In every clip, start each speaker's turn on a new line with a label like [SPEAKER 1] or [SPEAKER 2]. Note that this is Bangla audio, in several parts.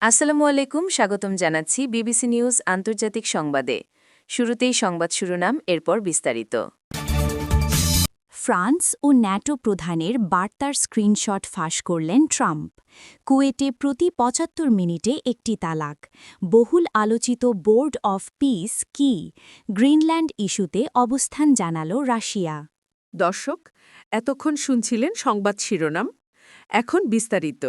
[SPEAKER 1] আসসালামু আলাইকুম, স্বাগতম জানাচ্ছি বিবিসি নিউজ আন্তর্জাতিক সংবাদে। শুরুতেই সংবাদ শিরোনাম, এরপর বিস্তারিত।
[SPEAKER 2] ফ্রান্স ও ন্যাটো প্রধানের বার্তার স্ক্রিনশট ফাঁস করলেন ট্রাম্প। কুয়েটে প্রতি ৭৫ মিনিটে একটি তালাক। বহুল আলোচিত বোর্ড অফ পিস কি? গ্রিনল্যান্ড ইস্যুতে অবস্থান জানাল রাশিয়া।
[SPEAKER 3] দর্শক, এতক্ষণ শুনছিলেন সংবাদ শিরোনাম। এখন বিস্তারিত।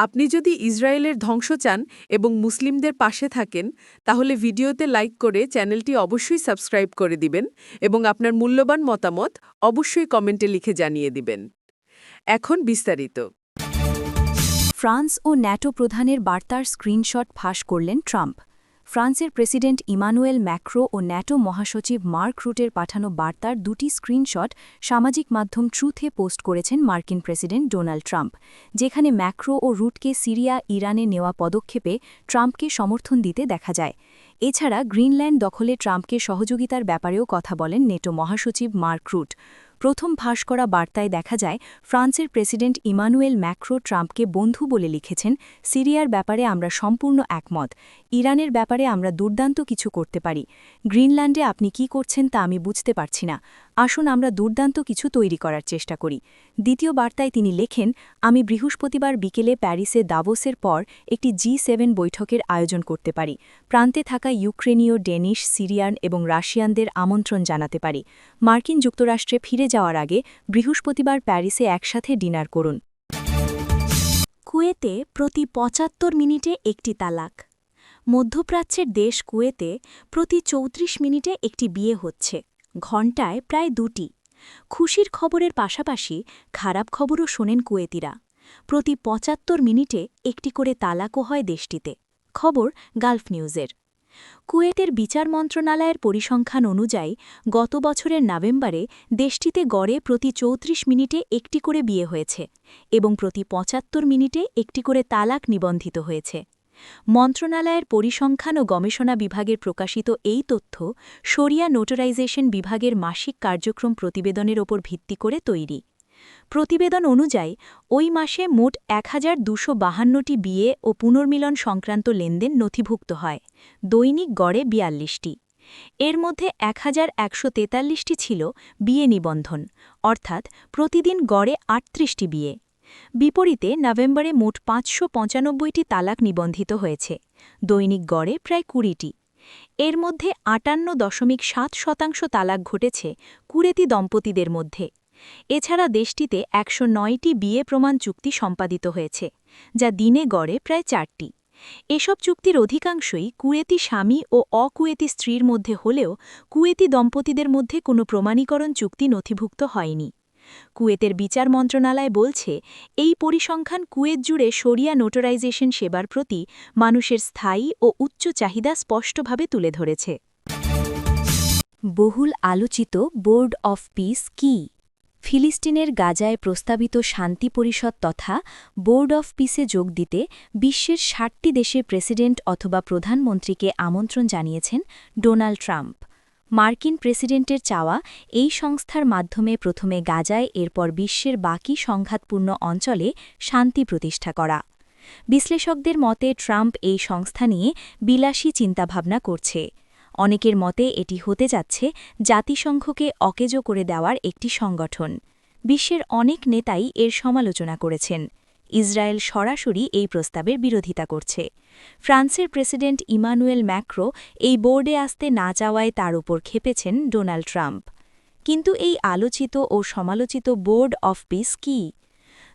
[SPEAKER 3] আপনি যদি ইসরায়েলের ধ্বংস চান এবং মুসলিমদের পাশে থাকেন, তাহলে ভিডিওতে লাইক করে চ্যানেলটি অবশ্যই সাবস্ক্রাইব করে দিবেন এবং আপনার মূল্যবান মতামত অবশ্যই কমেন্টে লিখে জানিয়ে দিবেন। এখন বিস্তারিত।
[SPEAKER 2] ফ্রান্স ও ন্যাটো প্রধানের বার্তার স্ক্রিনশট ফাঁস করলেন ট্রাম্প। ফ্রান্সের প্রেসিডেন্ট ইমানুয়েল ম্যাক্রো ও ন্যাটো মহাসচিব মার্ক রুটের পাঠানো বার্তার দুটি স্ক্রিনশট সামাজিক মাধ্যম ট্রুথে পোস্ট করেছেন মার্কিন প্রেসিডেন্ট ডোনাল্ড ট্রাম্প, যেখানে ম্যাক্রো ও রুটকে সিরিয়া ইরানে নেওয়া পদক্ষেপে ট্রাম্পকে সমর্থন দিতে দেখা যায়। এছাড়া গ্রিনল্যান্ড দখলে ট্রাম্পকে সহযোগিতার ব্যাপারেও কথা বলেন নেটো মহাসচিব মার্ক রুট। প্রথম ফাঁস করা বার্তায় দেখা যায় ফ্রান্সের প্রেসিডেন্ট ইমানুয়েল ম্যাক্রো ট্রাম্পকে বন্ধু বলে লিখেছেন, সিরিয়ার ব্যাপারে আমরা সম্পূর্ণ একমত, ইরানের ব্যাপারে আমরা দুর্দান্ত কিছু করতে পারি, গ্রিনল্যান্ডে আপনি কি করছেন তা আমি বুঝতে পারছি না, আসুন আমরা দুর্দান্ত কিছু তৈরি করার চেষ্টা করি। দ্বিতীয় বার্তায় তিনি লেখেন, আমি বৃহস্পতিবার বিকেলে প্যারিসে দাভোসের পর একটি G7 বৈঠকের আয়োজন করতে পারি, প্রান্তে থাকা ইউক্রেনীয়, ডেনিশ, সিরিয়ান এবং রাশিয়ানদের আমন্ত্রণ জানাতে পারি। মার্কিন যুক্তরাষ্ট্রে ফিরে যাওয়ার আগে বৃহস্পতিবার প্যারিসে একসাথে ডিনার করুন। কুয়েতে প্রতি ৭৫ মিনিটে একটি তালাক। মধ্যপ্রাচ্যের দেশ কুয়েতে প্রতি ৩৪ মিনিটে একটি বিয়ে হচ্ছে, ঘণ্টায় প্রায় ২টি। খুশির খবরের পাশাপাশি খারাপ খবরও শোনেন কুয়েতিরা। প্রতি ৭৫ মিনিটে একটি করে তালাকও হয় দেশটিতে। খবর গালফ নিউজের। কুয়েতের বিচার মন্ত্রণালয়ের পরিসংখ্যান অনুযায়ী গত বছরের নভেম্বরে দেশটিতে গড়ে প্রতি ৩৪ মিনিটে একটি করে বিয়ে হয়েছে এবং প্রতি ৭৫ মিনিটে একটি করে তালাক নিবন্ধিত হয়েছে। মন্ত্রণালয়ের পরিসংখ্যান ও গবেষণা বিভাগের প্রকাশিত এই তথ্য শরিয়া নোটারাইজেশন বিভাগের মাসিক কার্যক্রম প্রতিবেদনের ওপর ভিত্তি করে তৈরি। প্রতিবেদন অনুযায়ী ওই মাসে মোট ১,২৫২টি বিয়ে ও পুনর্মিলন সংক্রান্ত লেনদেন নথিভুক্ত হয়, দৈনিক গড়ে ৪২টি। এর মধ্যে ১,১৪৩টি ছিল বিয়ে নিবন্ধন, অর্থাৎ প্রতিদিন গড়ে ৩৮টি বিয়ে। বিপরীতে নভেম্বরে মোট ৫৯৫টি তালাক নিবন্ধিত হয়েছে, দৈনিক গড়ে প্রায় ২০টি। এর মধ্যে ৫৮.৭% তালাক ঘটেছে কুয়েতি দম্পতিদের মধ্যে। এছাড়া দেশটিতে ১০৯টি বিয়ে প্রমাণ চুক্তি সম্পাদিত হয়েছে, যা দিনে গড়ে প্রায় ৪টি। এসব চুক্তির অধিকাংশই কুয়েতি স্বামী ও অকুয়েতি স্ত্রীর মধ্যে হলেও কুয়েতি দম্পতিদের মধ্যে কোনো প্রমাণীকরণ চুক্তি নথিভুক্ত হয়নি। কুয়েতের বিচার মন্ত্রণালয় বলছে, এই পরিসংখ্যান কুয়েত জুড়ে শরিয়া নোটারাইজেশন সেবার প্রতি মানুষের স্থায়ী ও উচ্চ চাহিদা স্পষ্টভাবে তুলে ধরেছে। বহুল আলোচিত বোর্ড অফ পিস কি? ফিলিস্তিনের গাজায় প্রস্তাবিত শান্তি পরিষদ তথা বোর্ড অফ পিসে যোগ দিতে বিশ্বের ৬০টি দেশের প্রেসিডেন্ট অথবা প্রধানমন্ত্রীকে আমন্ত্রণ জানিয়েছেন ডোনাল্ড ট্রাম্প। মার্কিন প্রেসিডেন্টের চাওয়া এই সংস্থার মাধ্যমে প্রথমে গাজায়, এরপর বিশ্বের বাকি সংঘাতপূর্ণ অঞ্চলে শান্তি প্রতিষ্ঠা করা। বিশ্লেষকদের মতে ট্রাম্প এই সংস্থা নিয়ে বিলাসী চিন্তাভাবনা করছে। অনেকের মতে এটি হতে যাচ্ছে জাতিসংঘকে অকেজো করে দেওয়ার একটি সংগঠন। বিশ্বের অনেক নেতাই এর সমালোচনা করেছেন। ইসরায়েল সরাসরি এই প্রস্তাবের বিরোধিতা করছে। ফ্রান্সের প্রেসিডেন্ট ইমানুয়েল ম্যাক্রো এই বোর্ডে আসতে না চাওয়ায় তার উপর ক্ষেপেছেন ডোনাল্ড ট্রাম্প। কিন্তু এই আলোচিত ও সমালোচিত বোর্ড অফ পিস কি?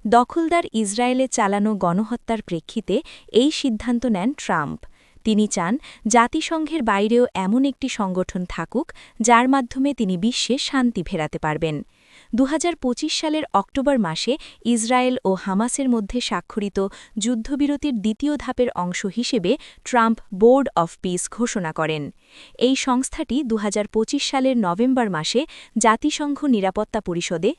[SPEAKER 2] দখলদার ইসরায়েলে চালানো গণহত্যার প্রেক্ষিতে এই সিদ্ধান্ত নেন ট্রাম্প। তিনি চান জাতিসংঘের বাইরেও এমন একটি সংগঠন থাকুক যার মাধ্যমে তিনি বিশ্বে শান্তি ফেরাতে পারবেন। ২০২৫ সালের অক্টোবর মাসে ইসরায়েল ও হামাসের মধ্যে স্বাক্ষরিত যুদ্ধবিরতির দ্বিতীয় ধাপের অংশ হিসেবে ট্রাম্প বোর্ড অফ পিস ঘোষণা করেন। এই সংস্থাটি ২০২৫ সালের নভেম্বর মাসে জাতিসংঘ নিরাপত্তা পরিষদে।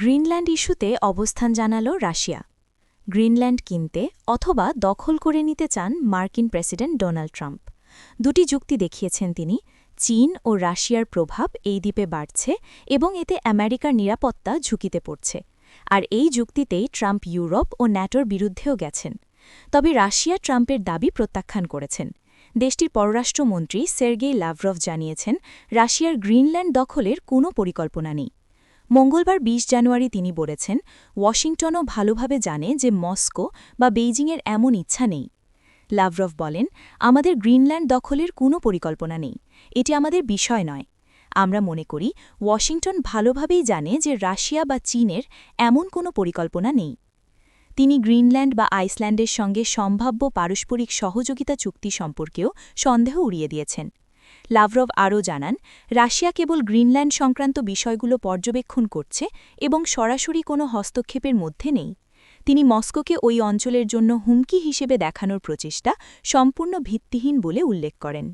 [SPEAKER 2] গ্রিনল্যান্ড ইস্যুতে অবস্থান জানাল রাশিয়া। গ্রিনল্যান্ড কিনতে অথবা দখল করে নিতে চান মার্কিন প্রেসিডেন্ট ডোনাল্ড ট্রাম্প। দুটি যুক্তি দেখিয়েছেন তিনি। চীন ও রাশিয়ার প্রভাব এই দ্বীপে বাড়ছে এবং এতে আমেরিকার নিরাপত্তা ঝুঁকিতে পড়ছে। আর এই যুক্তিতেই ট্রাম্প ইউরোপ ও ন্যাটোর বিরুদ্ধেও গেছেন। তবে রাশিয়া ট্রাম্পের দাবি প্রত্যাখ্যান করেছেন। দেশটির পররাষ্ট্রমন্ত্রী সের্গেই লাভরভ জানিয়েছেন, রাশিয়ার গ্রিনল্যান্ড দখলের কোনো পরিকল্পনা নেই। মঙ্গলবার ২০ জানুয়ারি তিনি বলেছেন, ওয়াশিংটনও ভালোভাবে জানে যে মস্কো বা বেইজিংয়ের এমন ইচ্ছা নেই। লাভরভ বলেন, আমাদের গ্রিনল্যান্ড দখলের কোনো পরিকল্পনা নেই, এটি আমাদের বিষয় নয়। আমরা মনে করি ওয়াশিংটন ভালোভাবেই জানে যে রাশিয়া বা চীনের এমন কোনো পরিকল্পনা নেই। তিনি গ্রিনল্যান্ড বা আইসল্যান্ডের সঙ্গে সম্ভাব্য পারস্পরিক সহযোগিতা চুক্তি সম্পর্কেও সন্দেহ উড়িয়ে দিয়েছেন। লাভরভ আরও জানান, রাশিয়া কেবল গ্রিনল্যান্ড সংক্রান্ত বিষয়গুলো পর্যবেক্ষণ করছে এবং সরাসরি কোনো হস্তক্ষেপের মধ্যে নেই। তিনি মস্কোকে ওই অঞ্চলের জন্য হুমকি হিসেবে দেখানোর প্রচেষ্টা সম্পূর্ণ ভিত্তিহীন বলে উল্লেখ করেন।